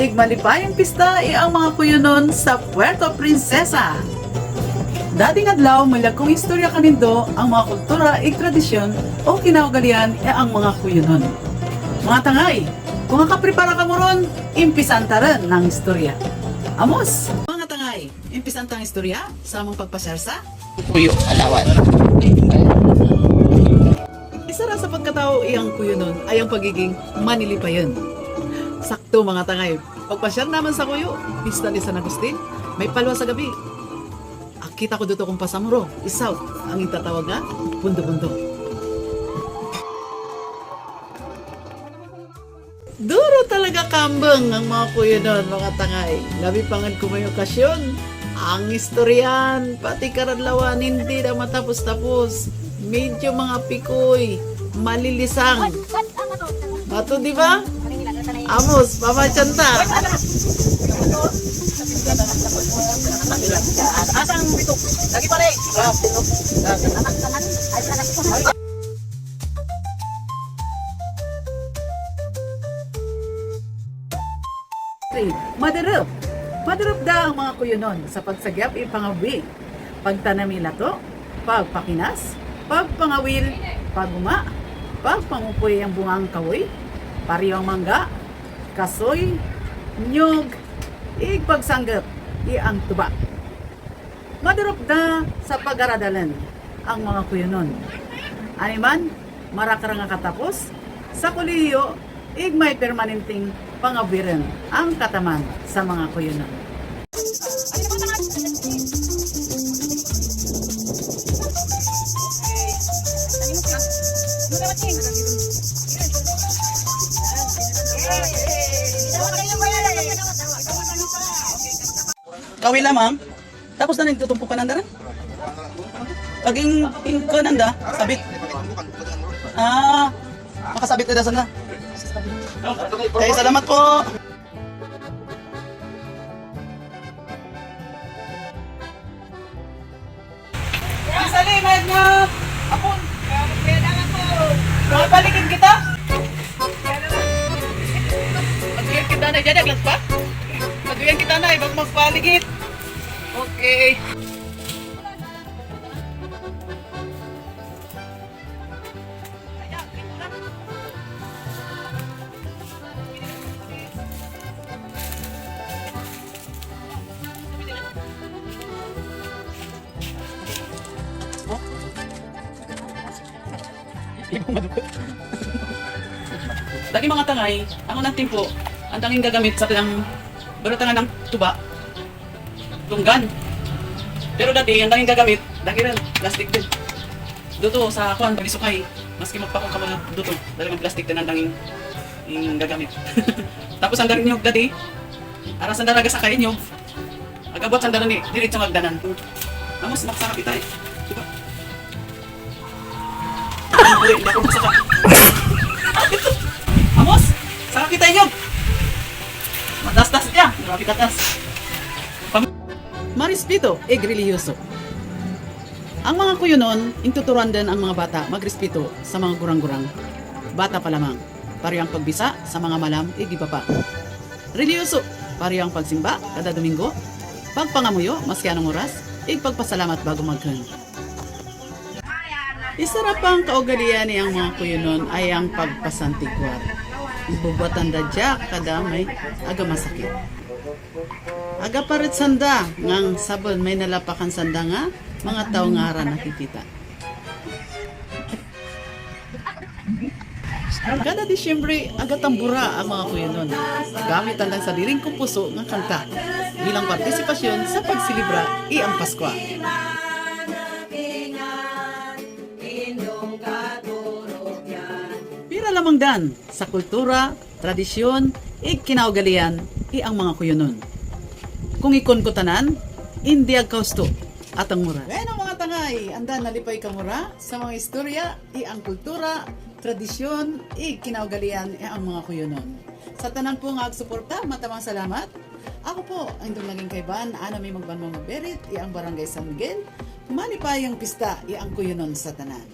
igmalipayang pista ang mga kuyunon sa Puerto Princesa. Dating adlaw malakong istorya kanindo ang mga kultura ig tradisyon o kinaugalian ang mga kuyunon. Mga tangay, kung nakaprepara ka mo ron, impisan ta rin ng istorya. Amos, mga tangay, impisan tang istorya sa among pagpasyarsa? Puyo, alawan. Isa ra sa pagkatao iyang kuyunon ay ang pagiging manilipayon. Sakto mga tangay, pagpasyar naman sa kuyo, pista ni San Agustin, may palwa sa gabi. Akita ko dito kung pasamuro, isaw, ang itatawag nga, bundo-bundo. Duro talaga kambang ang mga kuyunon, mga tangay. Labi pangad ko may okasyon. Ang istoryan, pati karadlawan, hindi na matapos-tapos. Medyo mga pikoy, malilisang. Bato, di ba? Amos, pamatyanta. Asang bitok? Lagi pare. Madarap. Madarap da ang mga kuyunon sa pagsagyap ipangawi. Pagtanami lato, pagpakinas, pagpangawil, paguma, pagpangupoy ang bungang kahoy, pariyong mangga, kasoy, nyug, igpagsanggap, iang tuba. Madarap da sa pag-aradalan ang mga kuyunon. Animan, marakara nga katapos, sa kolehiyo, igmay permanenteng pangabiran ang kataman sa mga kuyunon. Kawil lamang. Tapos na nagtutumpo ka nanda rin? Aging ka nanda, sabit. Makasabit na sana. Okay, salamat po. Salimad nga! Apon! Mapaligid kita! Magduyan kita na dyan, naglas pa? Magduyan kita na, ibang magpaligid. Okay. Lagi mga tangay, ang unang timpo, ang tanging gagamit sa tinang barutangan ng tuba, tunggan. Pero dati, ang tanging gagamit, lagi rin, plastic din. Duto sa kuwan, pag-isukay, maski magpakong ka mga duto, dahil ang plastic din ang tanging gagamit. Tapos ang daring nyog dati, aras ang daraga sa kain nyog, agabot ang daring diretso magdanan. Amos, makasakap itay. Diba? Hindi ako magsaka. Amos, saka kita inyo. Matas-tas niya. Grabe katas. Marespeto, relihiyoso. Ang mga kuyunon, intuturuan din ang mga bata magrespeto sa mga gurang-gurang. Bata pa lamang, parehang pagbisa sa mga malam, igibaba. Relihiyoso, parehang pagsimba kada Domingo, pagpangamuyo, maski anong oras, igpagpasalamat bago magkan. Isa ra pang kaugalian ni ang mga kuyunon ay ang pagpasantigwar. Ibubuatan da dya kada may aga masakit. Aga parit sanda ngang sabon may nalapakan sanda nga mga tao nga hara nakikita. Kada Disyembre, aga tambura ang mga kuyunon. Gamit ang sa diring kumpuso nga kanta bilang partisipasyon sa pagsilibra ang Pasko. Pira lamang dan sa kultura, tradisyon, kinaugalian ang mga kuyunon. Kung ikon ko tanan, hindi ang kausto at ang mura. Bueno mga tangay, anda nalipay ka mura sa mga istorya, ang kultura, tradisyon, kinaugalian ang mga kuyunon. Sa tanan po nga agsuporta, matamang salamat. Ako po, ang itong naging kaiban, ana may magbanmang magberit, ang Barangay San Miguel, malipay ang pista, ang kuyunon sa tanan.